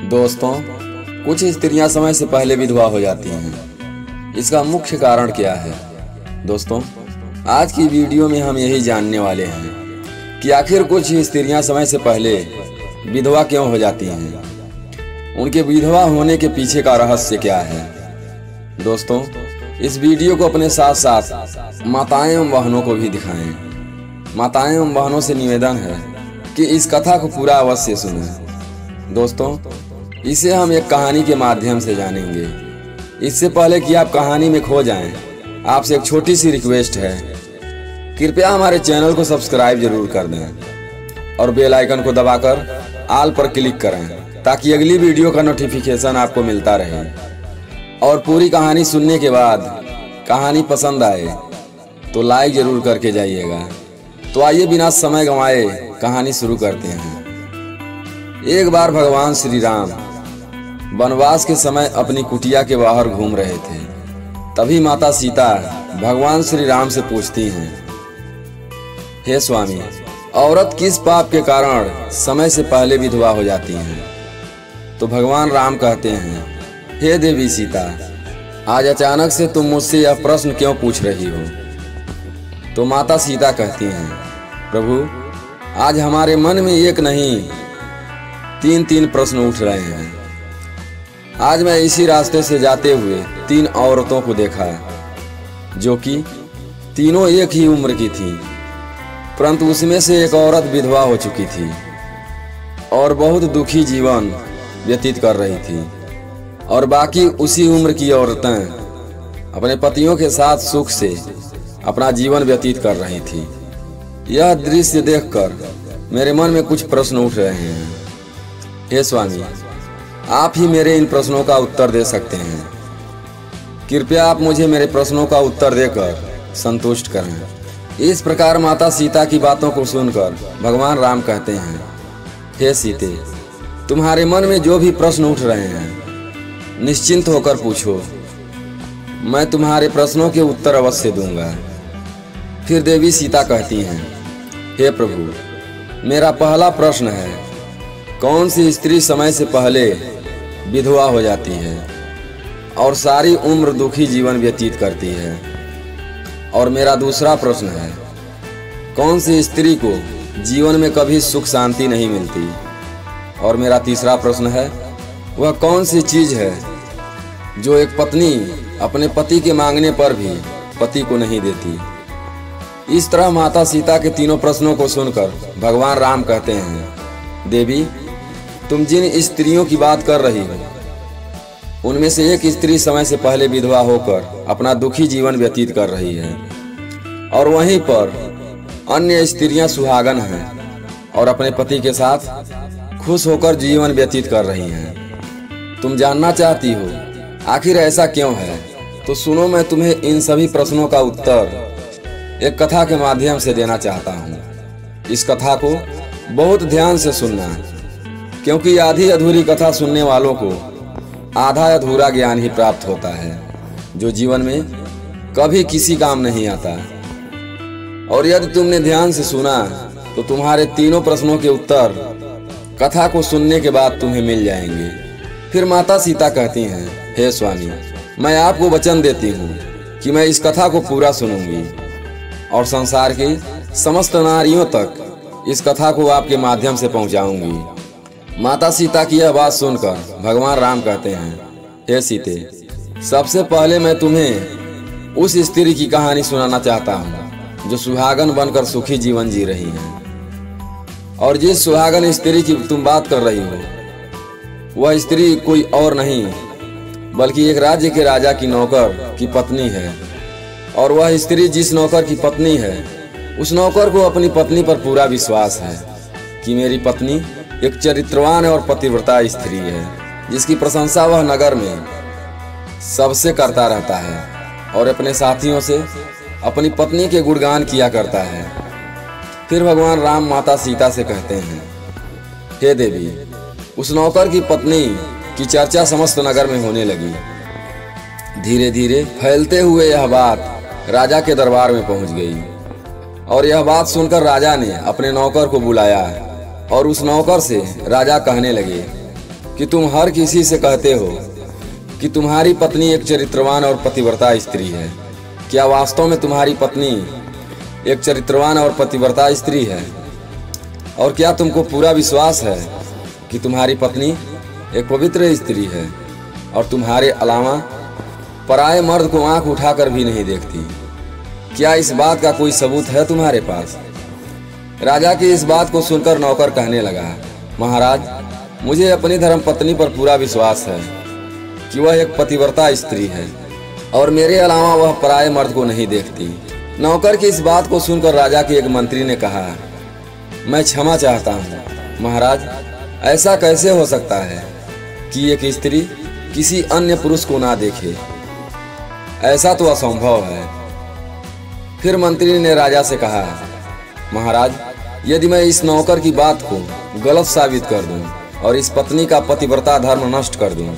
दोस्तों, कुछ स्त्रियां समय से पहले विधवा हो जाती हैं। इसका मुख्य कारण क्या है? दोस्तों, आज की वीडियो में हम यही जानने वाले हैं कि आखिर कुछ स्त्रियां समय से पहले विधवा क्यों हो जाती हैं। उनके विधवा होने के पीछे का रहस्य क्या है। दोस्तों, इस वीडियो को अपने साथ साथ माताएं एवं बहनों को भी दिखाएं। माताएं एवं बहनों से निवेदन है कि इस कथा को पूरा अवश्य सुनें। दोस्तों, इसे हम एक कहानी के माध्यम से जानेंगे। इससे पहले कि आप कहानी में खो जाएं, आपसे एक छोटी सी रिक्वेस्ट है, कृपया हमारे चैनल को सब्सक्राइब जरूर कर दें और बेल आइकन को दबाकर ऑल पर क्लिक करें ताकि अगली वीडियो का नोटिफिकेशन आपको मिलता रहे। और पूरी कहानी सुनने के बाद कहानी पसंद आए तो लाइक जरूर करके जाइएगा। तो आइए बिना समय गंवाए कहानी शुरू करते हैं। एक बार भगवान श्री राम वनवास के समय अपनी कुटिया के बाहर घूम रहे थे। तभी माता सीता भगवान श्री राम से पूछती हैं, हे स्वामी, औरत किस पाप के कारण समय से पहले विधवा हो जाती हैं? तो भगवान राम कहते हैं, हे देवी सीता, आज अचानक से तुम मुझसे यह प्रश्न क्यों पूछ रही हो? तो माता सीता कहती हैं, प्रभु, आज हमारे मन में एक नहीं तीन प्रश्न उठ रहे हैं। आज मैं इसी रास्ते से जाते हुए 3 औरतों को देखा जो कि तीनों एक ही उम्र की थी, परंतु उसमें से एक औरत विधवा हो चुकी थी और बहुत दुखी जीवन व्यतीत कर रही थी, और बाकी उसी उम्र की औरतें अपने पतियों के साथ सुख से अपना जीवन व्यतीत कर रही थी। यह दृश्य देखकर मेरे मन में कुछ प्रश्न उठ रहे हैं। हे स्वामी, आप ही मेरे इन प्रश्नों का उत्तर दे सकते हैं। कृपया आप मुझे मेरे प्रश्नों का उत्तर देकर संतुष्ट करें। इस प्रकार माता सीता की बातों को सुनकर भगवान राम कहते हैं, हे सीते, तुम्हारे मन में जो भी प्रश्न उठ रहे हैं निश्चिंत होकर पूछो, मैं तुम्हारे प्रश्नों के उत्तर अवश्य दूंगा। फिर देवी सीता कहती हैं, हे प्रभु, मेरा पहला प्रश्न है, कौन सी स्त्री समय से पहले विधवा हो जाती है और सारी उम्र दुखी जीवन व्यतीत करती है? और मेरा दूसरा प्रश्न है, कौन सी स्त्री को जीवन में कभी सुख शांति नहीं मिलती? और मेरा तीसरा प्रश्न है, वह कौन सी चीज है जो एक पत्नी अपने पति के मांगने पर भी पति को नहीं देती? इस तरह माता सीता के तीनों प्रश्नों को सुनकर भगवान राम कहते हैं, देवी, तुम जिन स्त्रियों की बात कर रही हो उनमें से एक स्त्री समय से पहले विधवा होकर अपना दुखी जीवन व्यतीत कर रही है, और वहीं पर अन्य स्त्रियां सुहागन हैं और अपने पति के साथ खुश होकर जीवन व्यतीत कर रही हैं। तुम जानना चाहती हो आखिर ऐसा क्यों है? तो सुनो, मैं तुम्हें इन सभी प्रश्नों का उत्तर एक कथा के माध्यम से देना चाहता हूँ। इस कथा को बहुत ध्यान से सुनना, क्योंकि आधी अधूरी कथा सुनने वालों को आधा अधूरा ज्ञान ही प्राप्त होता है, जो जीवन में कभी किसी काम नहीं आता। और यदि तुमने ध्यान से सुना तो तुम्हारे तीनों प्रश्नों के उत्तर कथा को सुनने के बाद तुम्हें मिल जाएंगे। फिर माता सीता कहती हैं, हे स्वामी, मैं आपको वचन देती हूँ कि मैं इस कथा को पूरा सुनूंगी और संसार की समस्त नारियों तक इस कथा को आपके माध्यम से पहुंचाऊंगी। माता सीता की यह बात सुनकर भगवान राम कहते हैं, हे सीते, सबसे पहले मैं तुम्हें उस स्त्री की कहानी सुनाना चाहता हूँ जो सुहागन बनकर सुखी जीवन जी रही है। और जिस सुहागन स्त्री की तुम बात कर रही हो वह स्त्री कोई और नहीं बल्कि एक राज्य के राजा की नौकर की पत्नी है। और वह स्त्री जिस नौकर की पत्नी है, उस नौकर को अपनी पत्नी पर पूरा विश्वास है कि मेरी पत्नी एक चरित्रवान और पतिव्रता स्त्री है, जिसकी प्रशंसा वह नगर में सबसे करता रहता है और अपने साथियों से अपनी पत्नी के गुणगान किया करता है। फिर भगवान राम माता सीता से कहते हैं, हे देवी, उस नौकर की पत्नी की चर्चा समस्त नगर में होने लगी। धीरे धीरे फैलते हुए यह बात राजा के दरबार में पहुंच गई, और यह बात सुनकर राजा ने अपने नौकर को बुलाया और उस नौकर से राजा कहने लगे, कि तुम हर किसी से कहते हो कि तुम्हारी पत्नी एक चरित्रवान और पतिव्रता स्त्री है। क्या वास्तव में तुम्हारी पत्नी एक चरित्रवान और पतिव्रता स्त्री है? और क्या तुमको पूरा विश्वास है कि तुम्हारी पत्नी एक पवित्र स्त्री है और तुम्हारे अलावा पराये मर्द को आंख उठाकर भी नहीं देखती? क्या इस बात का कोई सबूत है तुम्हारे पास? राजा की इस बात को सुनकर नौकर कहने लगा, महाराज, मुझे अपनी धर्मपत्नी पर पूरा विश्वास है कि वह एक पतिव्रता स्त्री है और मेरे अलावा वह पराये मर्द को नहीं देखती। नौकर की इस बात को सुनकर राजा के एक मंत्री ने कहा, मैं क्षमा चाहता हूँ महाराज, ऐसा कैसे हो सकता है कि एक स्त्री किसी अन्य पुरुष को ना देखे? ऐसा तो असंभव है। फिर मंत्री ने राजा से कहा, महाराज, यदि मैं इस नौकर की बात को गलत साबित कर दूं और इस पत्नी का पतिव्रता धर्म नष्ट कर दूं,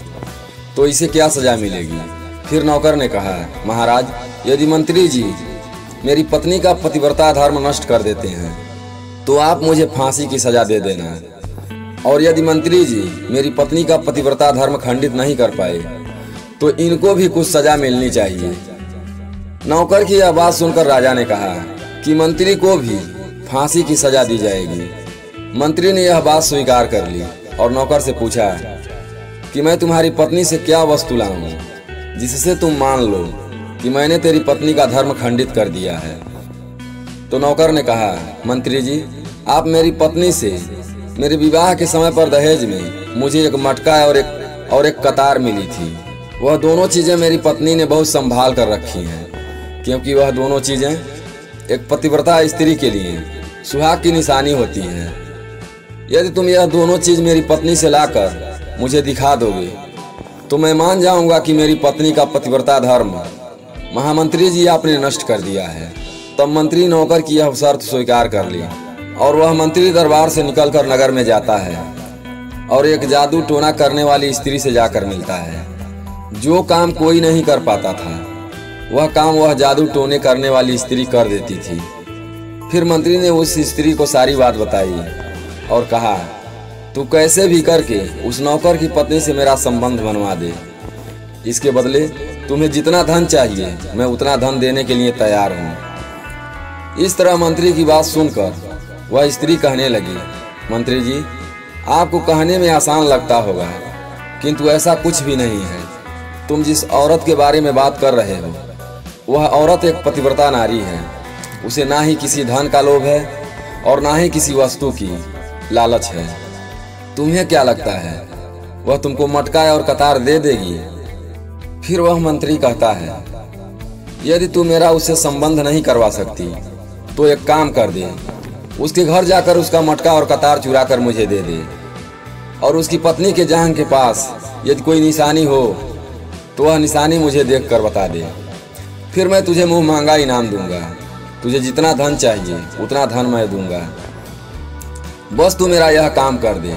तो इसे क्या सजा मिलेगी? फिर नौकर ने कहा, महाराज, यदि मंत्री जी मेरी पत्नी का पतिव्रता धर्म नष्ट कर देते हैं तो आप मुझे फांसी की सजा दे देना, और यदि मंत्री जी मेरी पत्नी का पतिव्रता धर्म खंडित नहीं कर पाए तो इनको भी कुछ सजा मिलनी चाहिए। नौकर की यह बात सुनकर राजा ने कहा कि मंत्री को भी फांसी की सजा दी जाएगी। मंत्री ने यह बात स्वीकार कर ली और नौकर से पूछा कि मैं तुम्हारी पत्नी से क्या वस्तु लाऊं जिससे तुम मान लो कि मैंने तेरी पत्नी का धर्म खंडित कर दिया है। तो नौकर ने कहा, मंत्री जी, आप मेरी पत्नी से मेरे विवाह के समय पर दहेज में मुझे एक मटका और एक कतार मिली थी। वह दोनों चीजें मेरी पत्नी ने बहुत संभाल कर रखी हैं, क्योंकि वह दोनों चीजें एक पतिव्रता स्त्री के लिए सुहाग की निशानी होती हैं। यदि तुम यह दोनों चीज मेरी पत्नी से लाकर मुझे दिखा दोगे तो मैं मान जाऊंगा कि मेरी पत्नी का पतिव्रता धर्म महामंत्री जी आपने नष्ट कर दिया है। तब मंत्री नौकर की यह शर्त स्वीकार कर ली और वह मंत्री दरबार से निकलकर नगर में जाता है और एक जादू टोना करने वाली स्त्री से जाकर मिलता है। जो काम कोई नहीं कर पाता था वह काम वह जादू टोने करने वाली स्त्री कर देती थी। फिर मंत्री ने उस स्त्री को सारी बात बताई और कहा, तू कैसे भी करके उस नौकर की पत्नी से मेरा संबंध बनवा दे। इसके बदले तुम्हें जितना धन चाहिए मैं उतना धन देने के लिए तैयार हूँ। इस तरह मंत्री की बात सुनकर वह स्त्री कहने लगी, मंत्री जी, आपको कहने में आसान लगता होगा किंतु ऐसा कुछ भी नहीं है। तुम जिस औरत के बारे में बात कर रहे हो वह औरत एक पतिव्रता नारी है। उसे ना ही किसी धन का लोभ है और ना ही किसी वस्तु की लालच है। तुम्हें क्या लगता है वह तुमको मटका और कतार दे देगी? फिर वह मंत्री कहता है, यदि तू मेरा उससे संबंध नहीं करवा सकती तो एक काम कर दे, उसके घर जाकर उसका मटका और कतार चुरा कर मुझे दे दे और उसकी पत्नी के जांघ के पास यदि कोई निशानी हो तो वह निशानी मुझे देखकर बता दे। फिर मैं तुझे मुंह मांगा इनाम दूंगा। तुझे जितना धन चाहिए उतना धन मैं दूंगा, बस तू मेरा यह काम कर दे।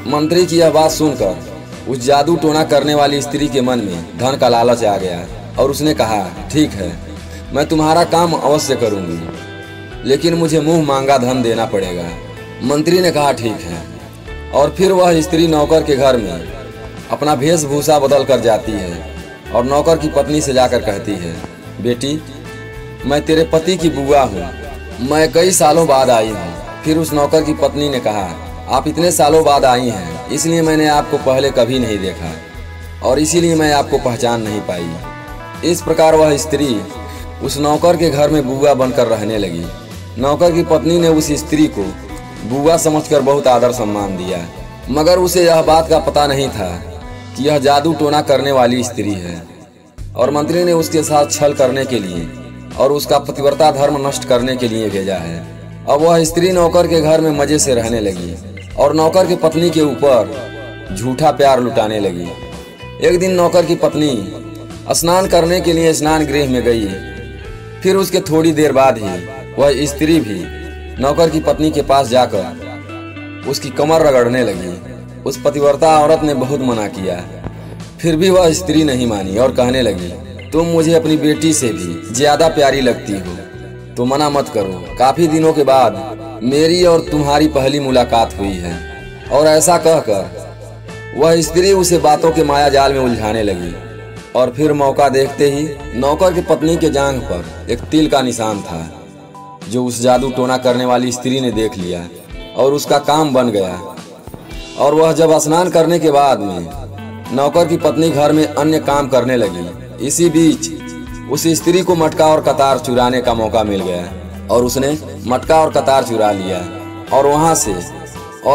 मंत्री की यह बात सुनकर उस जादू टोना करने वाली स्त्री के मन में धन का लालच आ गया और उसने कहा, ठीक है, मैं तुम्हारा काम अवश्य करूंगी, लेकिन मुझे मुंह मांगा धन देना पड़ेगा। मंत्री ने कहा, ठीक है। और फिर वह स्त्री नौकर के घर में अपना वेशभूषा बदल कर जाती है और नौकर की पत्नी से जाकर कहती है, बेटी, मैं तेरे पति की बुआ हूँ, मैं कई सालों बाद आई हूँ। फिर उस नौकर की पत्नी ने कहा, आप इतने सालों बाद आई हैं, इसलिए मैंने आपको पहले कभी नहीं देखा और इसीलिए मैं आपको पहचान नहीं पाई। इस प्रकार वह स्त्री उस नौकर के घर में बुआ बनकर रहने लगी। नौकर की पत्नी ने उस स्त्री को बुआ समझकर बहुत आदर सम्मान दिया, मगर उसे यह बात का पता नहीं था कि यह जादू टोना करने वाली स्त्री है और मंत्री ने उसके साथ छल करने के लिए और उसका पतिव्रता धर्म नष्ट करने के लिए भेजा है। अब वह स्त्री नौकर के घर में मजे से रहने लगी और नौकर की पत्नी के ऊपर झूठा प्यार लुटाने लगी। एक दिन नौकर की पत्नी स्नान करने के लिए स्नान गृह में गई। फिर उसके थोड़ी देर बाद ही वह स्त्री भी नौकर की पत्नी के पास जाकर उसकी कमर रगड़ने लगी। उस पतिव्रता औरत ने बहुत मना किया, फिर भी वह स्त्री नहीं मानी और कहने लगी, तुम मुझे अपनी बेटी से भी ज्यादा प्यारी लगती हो तो मना मत करो। काफी दिनों के बाद मेरी और तुम्हारी पहली मुलाकात हुई है। और ऐसा कहकर वह स्त्री उसे बातों के माया जाल में उलझाने लगी और फिर मौका देखते ही नौकर की पत्नी के जांघ पर एक तिल का निशान था, जो उस जादू टोना करने वाली स्त्री ने देख लिया और उसका काम बन गया। और वह जब स्नान करने के बाद में नौकर की पत्नी घर में अन्य काम करने लगी, इसी बीच उस स्त्री को मटका और कतार चुराने का मौका मिल गया और उसने मटका और कतार चुरा लिया और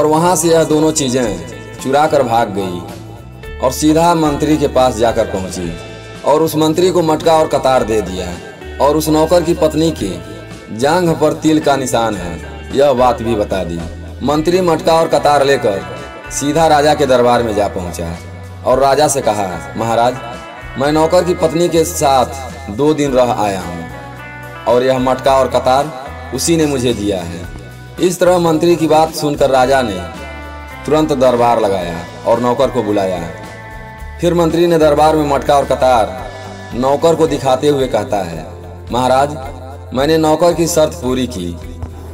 वहां से यह दोनों चीजें चुरा कर भाग गई और सीधा मंत्री के पास जाकर पहुंची और उस मंत्री को मटका और कतार दे दिया और उस नौकर की पत्नी की जांघ पर तिल का निशान है यह बात भी बता दी। मंत्री मटका और कतार लेकर सीधा राजा के दरबार में जा पहुंचा और राजा से कहा, महाराज, मैं नौकर की पत्नी के साथ 2 दिन रह आया हूँ और यह मटका और कतार उसी ने मुझे दिया है। इस तरह मंत्री की बात सुनकर राजा ने तुरंत दरबार लगाया और नौकर को बुलाया। फिर मंत्री ने दरबार में मटका और कतार नौकर को दिखाते हुए कहता है, महाराज, मैंने नौकर की शर्त पूरी की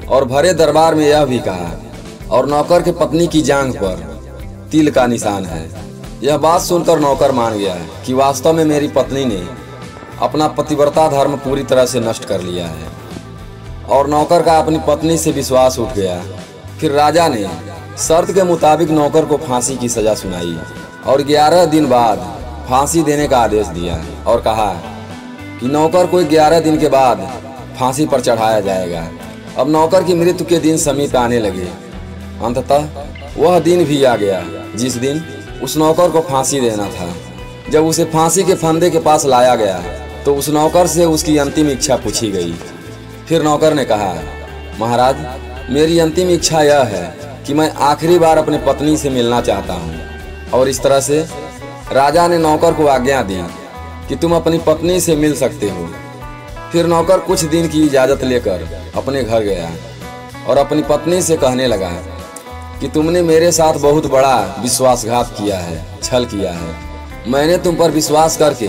और भरे दरबार में यह भी कहा और नौकर के पत्नी की जांघ पर तिल का निशान है। यह बात सुनकर नौकर मान गया कि वास्तव में मेरी पत्नी ने अपना पतिव्रता धर्म पूरी तरह से नष्ट कर लिया है और नौकर का अपनी पत्नी से विश्वास उठ गया। फिर राजा ने शर्त के मुताबिक नौकर को फांसी की सजा सुनाई और 11 दिन बाद फांसी देने का आदेश दिया और कहा कि नौकर को 11 दिन के बाद फांसी पर चढ़ाया जाएगा। अब नौकर की मृत्यु के दिन समीप आने लगे। अंततः वह दिन भी आ गया जिस दिन उस नौकर को फांसी देना था। जब उसे फांसी के फंदे के पास लाया गया तो उस नौकर से उसकी अंतिम इच्छा पूछी गई। फिर नौकर ने कहा, महाराज, मेरी अंतिम इच्छा यह है कि मैं आखिरी बार अपनी पत्नी से मिलना चाहता हूँ। और इस तरह से राजा ने नौकर को आज्ञा दी कि तुम अपनी पत्नी से मिल सकते हो। फिर नौकर कुछ दिन की इजाज़त लेकर अपने घर गया और अपनी पत्नी से कहने लगा कि तुमने मेरे साथ बहुत बड़ा विश्वासघात किया है, छल किया है। मैंने तुम पर विश्वास करके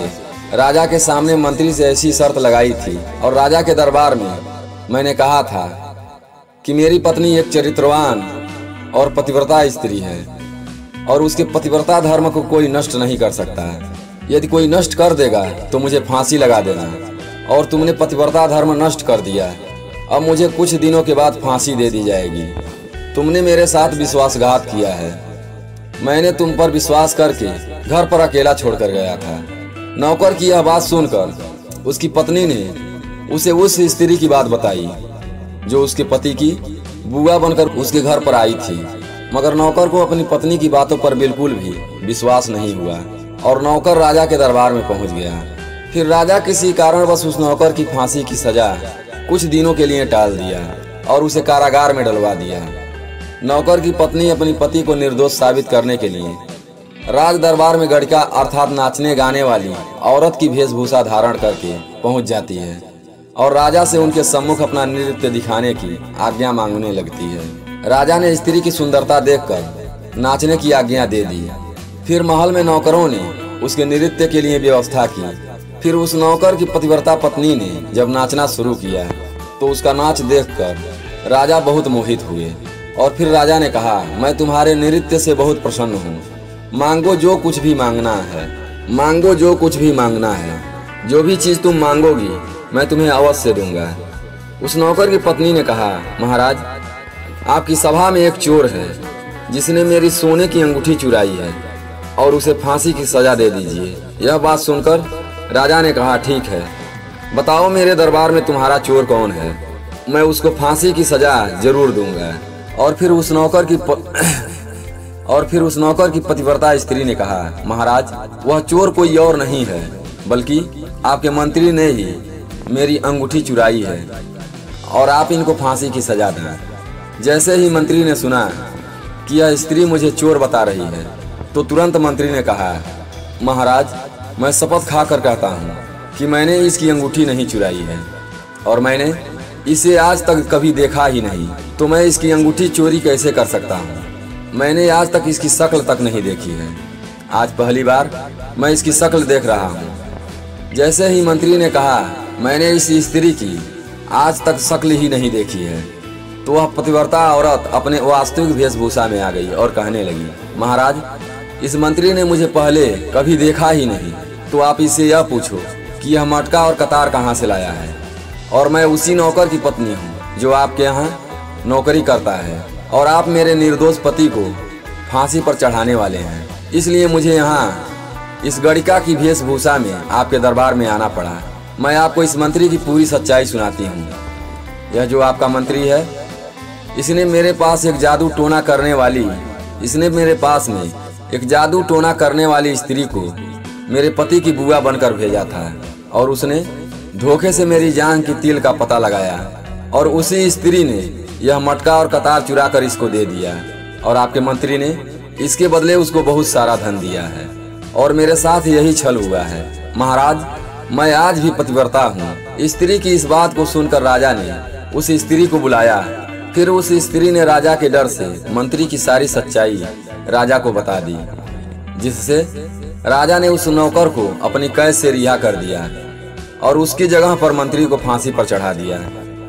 राजा के सामने मंत्री से ऐसी शर्त लगाई थी और राजा के दरबार में मैंने कहा था कि मेरी पत्नी एक चरित्रवान और पतिव्रता स्त्री है और उसके पतिव्रता धर्म को कोई नष्ट नहीं कर सकता। यदि कोई नष्ट कर देगा तो मुझे फांसी लगा देना। और तुमने पतिव्रता धर्म नष्ट कर दिया, अब मुझे कुछ दिनों के बाद फांसी दे दी जाएगी। तुमने मेरे साथ विश्वासघात किया है। मैंने तुम पर विश्वास करके घर पर अकेला छोड़कर गया था। नौकर की यह बात सुनकर उसकी पत्नी ने उसे उस स्त्री की बात बताई जो उसके पति की बुआ बनकर उसके घर पर आई थी। मगर नौकर को अपनी पत्नी की बातों पर बिल्कुल भी विश्वास नहीं हुआ और नौकर राजा के दरबार में पहुंच गया। फिर राजा किसी कारणवश उस नौकर की फांसी की सजा कुछ दिनों के लिए टाल दिया और उसे कारागार में डलवा दिया। नौकर की पत्नी अपनी पति को निर्दोष साबित करने के लिए राज दरबार में गड़का अर्थात नाचने गाने वाली औरत की वेशभूषा धारण करके पहुंच जाती है और राजा से उनके सम्मुख अपना नृत्य दिखाने की आज्ञा मांगने लगती है। राजा ने स्त्री की सुंदरता देखकर नाचने की आज्ञा दे दी। फिर महल में नौकरों ने उसके नृत्य के लिए व्यवस्था की। फिर उस नौकर की पतिव्रता पत्नी ने जब नाचना शुरू किया तो उसका नाच देखकर राजा बहुत मोहित हुए और फिर राजा ने कहा, मैं तुम्हारे नृत्य से बहुत प्रसन्न हूँ। मांगो जो कुछ भी मांगना है, मांगो जो कुछ भी मांगना है। जो भी चीज़ तुम मांगोगी मैं तुम्हें अवश्य दूंगा। उस नौकर की पत्नी ने कहा, महाराज, आपकी सभा में एक चोर है जिसने मेरी सोने की अंगूठी चुराई है और उसे फांसी की सजा दे दीजिए। यह बात सुनकर राजा ने कहा, ठीक है, बताओ मेरे दरबार में तुम्हारा चोर कौन है, मैं उसको फांसी की सजा जरूर दूंगा। और फिर उस नौकर की पतिव्रता स्त्री ने कहा, महाराज, वह चोर कोई और नहीं है बल्कि आपके मंत्री ने ही मेरी अंगूठी चुराई है और आप इनको फांसी की सजा दें। जैसे ही मंत्री ने सुना कि यह स्त्री मुझे चोर बता रही है तो तुरंत मंत्री ने कहा, महाराज, मैं शपथ खाकर कहता हूँ कि मैंने इसकी अंगूठी नहीं चुराई है और मैंने इसे आज तक कभी देखा ही नहीं, तो मैं इसकी अंगूठी चोरी कैसे कर सकता हूँ। मैंने आज तक इसकी शक्ल तक नहीं देखी है, आज पहली बार मैं इसकी शक्ल देख रहा हूँ। जैसे ही मंत्री ने कहा, मैंने इस स्त्री की आज तक शक्ल ही नहीं देखी है, तो वह पतिव्रता औरत अपने वास्तविक वेशभूषा में आ गई और कहने लगी, महाराज, इस मंत्री ने मुझे पहले कभी देखा ही नहीं, तो आप इससे यह पूछो कि यह मटका और कतार कहाँ से लाया है। और मैं उसी नौकर की पत्नी हूँ जो आपके यहाँ नौकरी करता है, और आप मेरे निर्दोष पति को फांसी पर चढ़ाने वाले हैं। इसलिए मुझे यहाँ इस गणिका की वेशभूषा में आपके दरबार में आना पड़ा। मैं आपको इस मंत्री की पूरी सच्चाई सुनाती हूँ। यह जो आपका मंत्री है, इसने मेरे पास एक जादू टोना करने वाली स्त्री को मेरे पति की बुआ बनकर भेजा था, और उसने धोखे से मेरी जान की तिल का पता लगाया, और उसी स्त्री ने यह मटका और कतार चुरा कर इसको दे दिया, और आपके मंत्री ने इसके बदले उसको बहुत सारा धन दिया है, और मेरे साथ यही छल हुआ है। महाराज, मैं आज भी पतिव्रता हूँ। स्त्री की इस बात को सुनकर राजा ने उस स्त्री को बुलाया। फिर उस स्त्री ने राजा के डर से मंत्री की सारी सच्चाई राजा को बता दी, जिससे राजा ने उस नौकर को अपनी कैद से रिहा कर दिया और उसकी जगह पर मंत्री को फांसी पर चढ़ा दिया।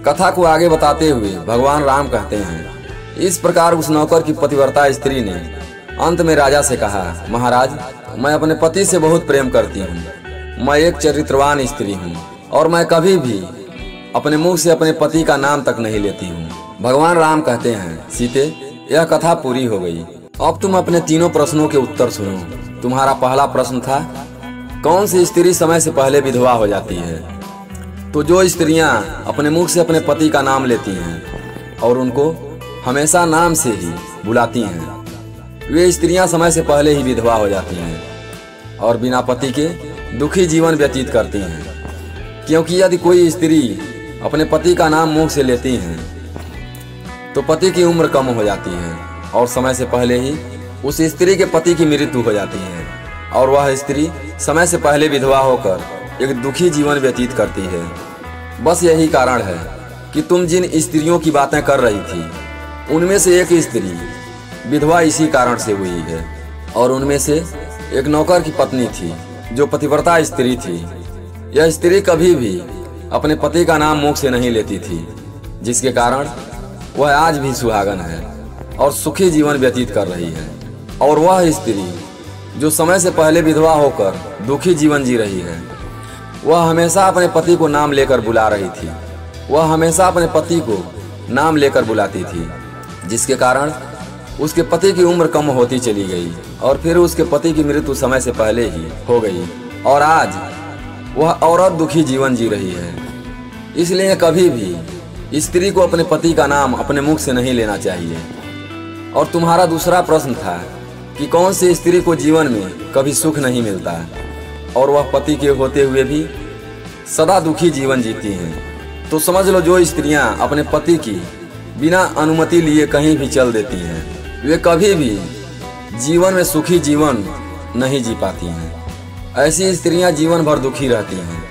कथा को आगे बताते हुए भगवान राम कहते हैं, इस प्रकार उस नौकर की पतिव्रता स्त्री ने अंत में राजा से कहा, महाराज, मैं अपने पति से बहुत प्रेम करती हूँ। मैं एक चरित्रवान स्त्री हूँ, और मैं कभी भी अपने मुंह से अपने पति का नाम तक नहीं लेती हूँ। भगवान राम कहते हैं, सीते, यह कथा पूरी हो गई। अब तुम अपने तीनों प्रश्नों के उत्तर सुनो। तुम्हारा पहला प्रश्न था, कौन सी स्त्री समय से पहले विधवा हो जाती है? तो जो स्त्रियां अपने मुख से अपने पति का नाम लेती हैं और उनको हमेशा नाम से ही बुलाती हैं, वे स्त्रियां समय से पहले ही विधवा हो जाती हैं और बिना पति के दुखी जीवन व्यतीत करती हैं। क्योंकि यदि कोई स्त्री अपने पति का नाम मुंह से लेती हैं तो पति की उम्र कम हो जाती है और समय से पहले ही उस स्त्री के पति की मृत्यु हो जाती है, और वह स्त्री समय से पहले विधवा होकर एक दुखी जीवन व्यतीत करती है। बस यही कारण है कि तुम जिन स्त्रियों की बातें कर रही थी, उनमें से एक स्त्री विधवा इसी कारण से हुई है, और उनमें से एक नौकर की पत्नी थी जो पतिव्रता स्त्री थी। यह स्त्री कभी भी अपने पति का नाम मुख से नहीं लेती थी, जिसके कारण वह आज भी सुहागन है और सुखी जीवन व्यतीत कर रही है। और वह स्त्री जो समय से पहले विधवा होकर दुखी जीवन जी रही है, वह हमेशा अपने पति को नाम लेकर बुला रही थी। वह हमेशा अपने पति को नाम लेकर बुलाती थी, जिसके कारण उसके पति की उम्र कम होती चली गई और फिर उसके पति की मृत्यु समय से पहले ही हो गई, और आज वह औरत दुखी जीवन जी रही है। इसलिए कभी भी स्त्री को अपने पति का नाम अपने मुख से नहीं लेना चाहिए। और तुम्हारा दूसरा प्रश्न था कि कौन सी स्त्री को जीवन में कभी सुख नहीं मिलता और वह पति के होते हुए भी सदा दुखी जीवन जीती हैं। तो समझ लो, जो स्त्रियां अपने पति की बिना अनुमति लिए कहीं भी चल देती हैं, वे कभी भी जीवन में सुखी जीवन नहीं जी पाती हैं। ऐसी स्त्रियां जीवन भर दुखी रहती हैं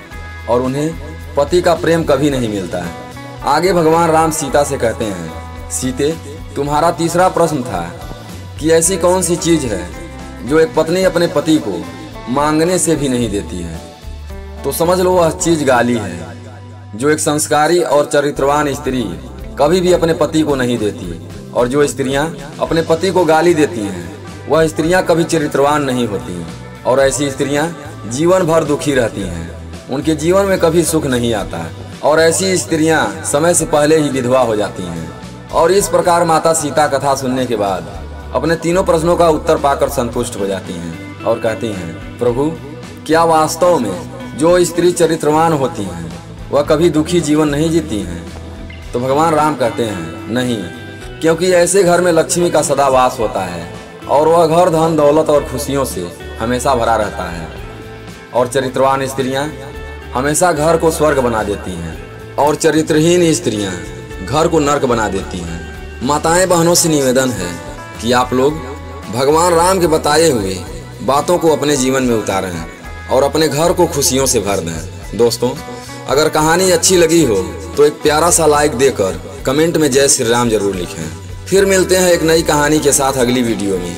और उन्हें पति का प्रेम कभी नहीं मिलता है। आगे भगवान राम सीता से कहते हैं, सीते, तुम्हारा तीसरा प्रश्न था कि ऐसी कौन सी चीज है जो एक पत्नी अपने पति को मांगने से भी नहीं देती है। तो समझ लो, वह चीज गाली है, जो एक संस्कारी और चरित्रवान स्त्री कभी भी अपने पति को नहीं देती। और जो स्त्रियां अपने पति को गाली देती हैं, वह स्त्रियां कभी चरित्रवान नहीं होती, और ऐसी स्त्रियां जीवन भर दुखी रहती हैं। उनके जीवन में कभी सुख नहीं आता, और ऐसी स्त्रियां समय से पहले ही विधवा हो जाती हैं। और इस प्रकार माता सीता कथा सुनने के बाद अपने तीनों प्रश्नों का उत्तर पाकर संतुष्ट हो जाती हैं और कहती हैं, प्रभु, क्या वास्तव में जो स्त्री चरित्रवान होती हैं वह कभी दुखी जीवन नहीं जीती हैं? तो भगवान राम कहते हैं, नहीं, क्योंकि ऐसे घर में लक्ष्मी का सदा वास होता है और वह घर धन दौलत और खुशियों से हमेशा भरा रहता है। और चरित्रवान स्त्रियां हमेशा घर को स्वर्ग बना देती हैं और चरित्रहीन स्त्रियां घर को नर्क बना देती हैं। माताएं बहनों से निवेदन है कि आप लोग भगवान राम के बताए हुए बातों को अपने जीवन में उतारें और अपने घर को खुशियों से भर दें। दोस्तों, अगर कहानी अच्छी लगी हो तो एक प्यारा सा लाइक देकर कमेंट में जय श्री राम जरूर लिखें। फिर मिलते हैं एक नई कहानी के साथ अगली वीडियो में।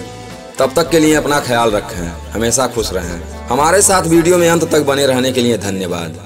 तब तक के लिए अपना ख्याल रखें, हमेशा खुश रहें। हमारे साथ वीडियो में अंत तक बने रहने के लिए धन्यवाद।